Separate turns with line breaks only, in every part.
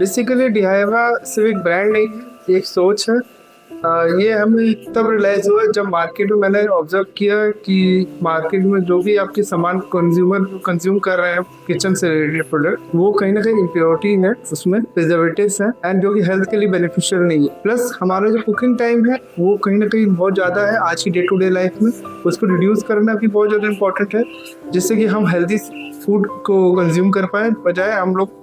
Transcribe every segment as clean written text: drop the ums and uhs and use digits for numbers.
Basically डिहाइवा सिर्फ एक brand नहीं है, ये एक सोच है। ये हमें तब रियलाइज हुआ जब मार्केट में मैंने ऑब्जर्व किया कि मार्केट में जो भी आपके सामान कंज्यूमर कंज्यूम कर रहे हैं किचन से रिलेटेड प्रोडक्ट, वो कहीं ना कहीं इम्प्योरिटी है, उसमें प्रिजर्वेटिव्स हैं एंड जो कि हेल्थ के लिए बेनिफिशियल नहीं है। प्लस हमारा जो कुकिंग टाइम है वो कहीं ना कहीं बहुत ज़्यादा है आज की डे टू डे लाइफ में, उसको रिड्यूस करना भी बहुत ज़्यादा इंपॉर्टेंट है, जिससे कि हम हेल्दी फूड को कंज्यूम कर पाए, बजाय हम लोग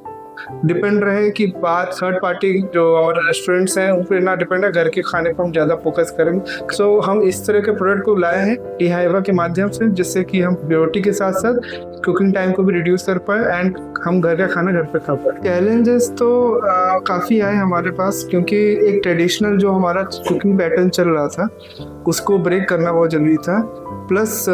डिपेंड रहे कि बात थर्ड पार्टी जो और रेस्टोरेंट्स हैं उन पर ना डिपेंड है, घर के खाने पर हम ज़्यादा फोकस करें। सो हम इस तरह के प्रोडक्ट को लाए हैं डिहाइवा के माध्यम से, जिससे कि हम प्योरिटी के साथ साथ कुकिंग टाइम को भी रिड्यूस कर पाए एंड हम घर का खाना घर पे खा पाए। चैलेंजेस तो काफ़ी आए हमारे पास, क्योंकि एक ट्रेडिशनल जो हमारा कुकिंग पैटर्न चल रहा था उसको ब्रेक करना बहुत ज़रूरी था। प्लस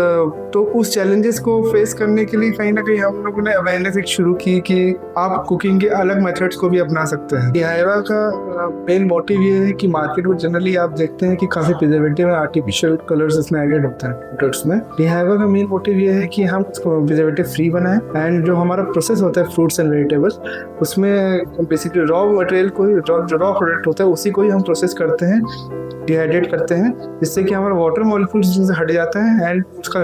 तो उस चैलेंजेस को फेस करने के लिए कहीं ना कहीं हम लोगों ने अवेयरनेस शुरू की कि आप कुकिंग के अलग मेथड्स को भी अपना सकते हैं। डिहाइवा का मेन मोटिव ये है कि मार्केट में जनरली आप देखते हैं कि काफ़ी प्रिजर्वेटिव और आर्टिफिशियल कलर्स इसमें एडेड होते हैं प्रोडक्ट्स में। डिहाइवा का मेन मोटिव ये है कि हम उसको प्रिजर्वेटिव फ्री बनाएं एंड जो हमारा प्रोसेस होता है फ्रूट्स एंड वेजिटेबल्स, उसमें बेसिकली रॉ मटेरियल को ही जो रॉ प्रोडक्ट होता है उसी को ही हम प्रोसेस करते हैं, डिहाइड्रेट करते हैं, जिससे कि हमारा वाटर मॉलिक्यूल्स से हट जाता है एंड उसका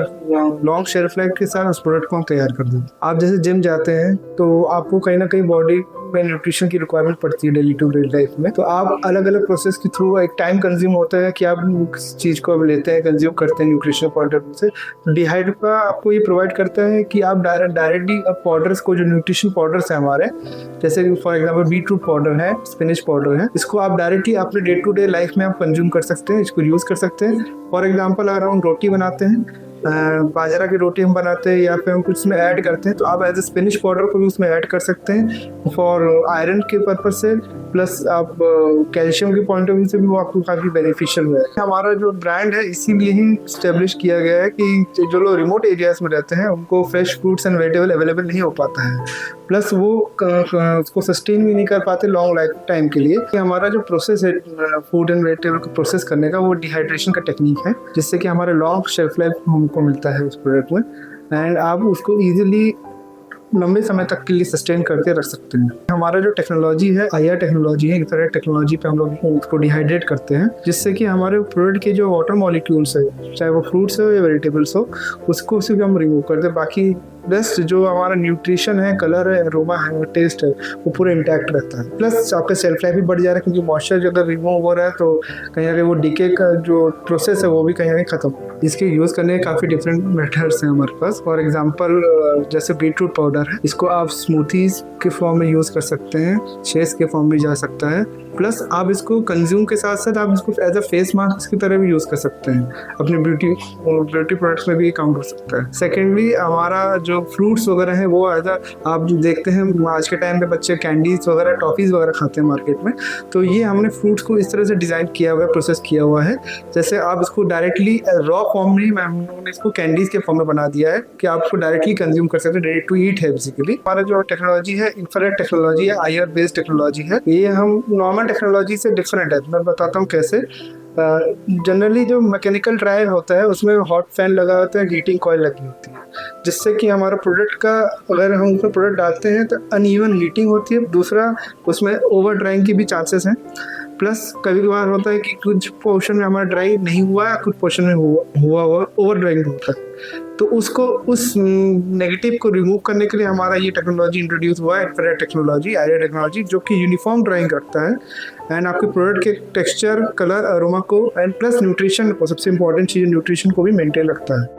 लॉन्ग शेल्फ लाइफ के साथ उस प्रोडक्ट को हम तैयार कर देते हैं। आप जैसे जिम जाते हैं तो आपको कहीं ना कहीं बॉडी में न्यूट्रिशन की रिक्वायरमेंट पड़ती है डेली टू डेली लाइफ में, तो आप अलग अलग प्रोसेस के थ्रू एक टाइम कंज्यूम होता है कि आप किस चीज़ को लेते हैं, कंज्यूम करते हैं न्यूट्रिशन पॉइंट ऑफ व्यू से। डिहाइड्रेट आपको ये प्रोवाइड करता है कि आप डायरेक्टली पाउडर्स को, जो न्यूट्रिशन पाउडर्स है हमारे, जैसे फॉर एग्जाम्पल बीटरूट पाउडर है, स्पिनच पाउडर है, इसको आप डायरेक्टली अपने डे टू डे लाइफ में आप कंज्यूम कर सकते हैं, इसको यूज़ कर सकते हैं। फॉर एग्जाम्पल अगर हम रोटी बनाते हैं, बाजरा की रोटी हम बनाते हैं या फिर हम कुछ उसमें ऐड करते हैं, तो आप एज ए स्पिनिश पाउडर को भी उसमें ऐड कर सकते हैं फॉर आयरन के पर्पज से, प्लस आप कैल्शियम के पॉइंट ऑफ व्यू से भी वो आपको काफ़ी बेनिफिशियल है। हमारा जो ब्रांड है इसीलिए ही स्टेब्लिश किया गया है कि जो लोग रिमोट एरियाज में रहते हैं उनको fresh fruits and vegetable available नहीं हो पाता है, प्लस वो उसको सस्टेन भी नहीं कर पाते लॉन्ग लाइफ टाइम के लिए। कि हमारा जो प्रोसेस है फूड एंड वेजिटेबल को प्रोसेस करने का, वो डिहाइड्रेशन का टेक्निक है, जिससे कि हमारे लॉन्ग शेल्फ लाइफ हमको मिलता है उस प्रोडक्ट में एंड आप उसको ईजिली लंबे समय तक के लिए सस्टेन करके रख सकते हैं। हमारा जो टेक्नोलॉजी है IR टेक्नोलॉजी है, इस तरह टेक्नोलॉजी पे हम लोग उसको डिहाइड्रेट करते हैं, जिससे कि हमारे प्रोडक्ट के जो वाटर मॉलिक्यूल्स है, चाहे वो फ्रूट्स हो या वेजिटेबल्स हो, उसको सिर्फ हम रिमूव करते हैं। बाकी रेस्ट जो हमारा न्यूट्रिशन है, कलर है, अरोमा है, टेस्ट है, वो पूरा इंटैक्ट रहता है। प्लस आपका सेल्फ लाइफ भी बढ़ जा रहा है, क्योंकि मॉइस्चर अगर रिमूव हो रहा है तो कहीं ना कहीं वो डीके का जो प्रोसेस है वो भी कहीं ना कहीं खत्म। इसके यूज़ करने के काफ़ी डिफरेंट मेथड्स हैं हमारे पास। फॉर एग्जाम्पल जैसे बीटरूट पाउडर है, इसको आप स्मूथीज के फॉर्म में यूज़ कर सकते हैं, शेक्स के फॉर्म में जा सकता है, प्लस आप इसको कंज्यूम के साथ साथ आप इसको एज अ फेस मास्क की तरह भी यूज़ कर सकते हैं, अपने ब्यूटी प्रोडक्ट्स में भी काउंट हो सकता है। सेकेंडली हमारा जो फ्रूट्स वगैरह है वो एज आप जो देखते हैं आज के टाइम पे बच्चे कैंडीज वगैरह, टॉफ़ीज़ वगैरह खाते हैं मार्केट में, तो ये हमने फ्रूट्स को इस तरह से डिज़ाइन किया हुआ है, प्रोसेस किया हुआ है, जैसे आप इसको डायरेक्टली रॉ फॉर्म में हमने इसको कैंडीज़ के फॉर्म में बना दिया है कि आपको डायरेक्टली कंज्यूम कर सकते हैं, रेडी टू ईट है बेसिकली। हमारा जो टेक्नोलॉजी है इंफ्रारेड टेक्नोलॉजी है, IR बेस्ड टेक्नोलॉजी है। ये हम नॉर्मल टेक्नोलॉजी से डिफरेंट है, मैं बताता हूँ कैसे। जनरली जो मैकेनिकल ड्रायर होता है उसमें हॉट फैन लगा होता है, हीटिंग कॉइल लगी होती है, जिससे कि हमारा प्रोडक्ट का अगर हम उसमें प्रोडक्ट डालते हैं तो अनइवन हीटिंग होती है। दूसरा उसमें ओवर ड्राइंग की भी चांसेस हैं, प्लस कभी कभार होता है कि कुछ पोर्शन में हमारा ड्राई नहीं हुआ है, कुछ पोर्शन में हुआ ओवर ड्राइंग होता है, तो उसको उस नेगेटिव को रिमूव करने के लिए हमारा ये टेक्नोलॉजी इंट्रोड्यूस हुआ है, इंफ्रारेड टेक्नोलॉजी, IR टेक्नोलॉजी, जो कि यूनिफॉर्म ड्राइंग करता है एंड आपके प्रोडक्ट के टेक्सचर, कलर, अरोमा को एंड प्लस न्यूट्रिशन को, सबसे इंपॉर्टेंट चीज़ न्यूट्रिशन को भी मेंटेन रखता है।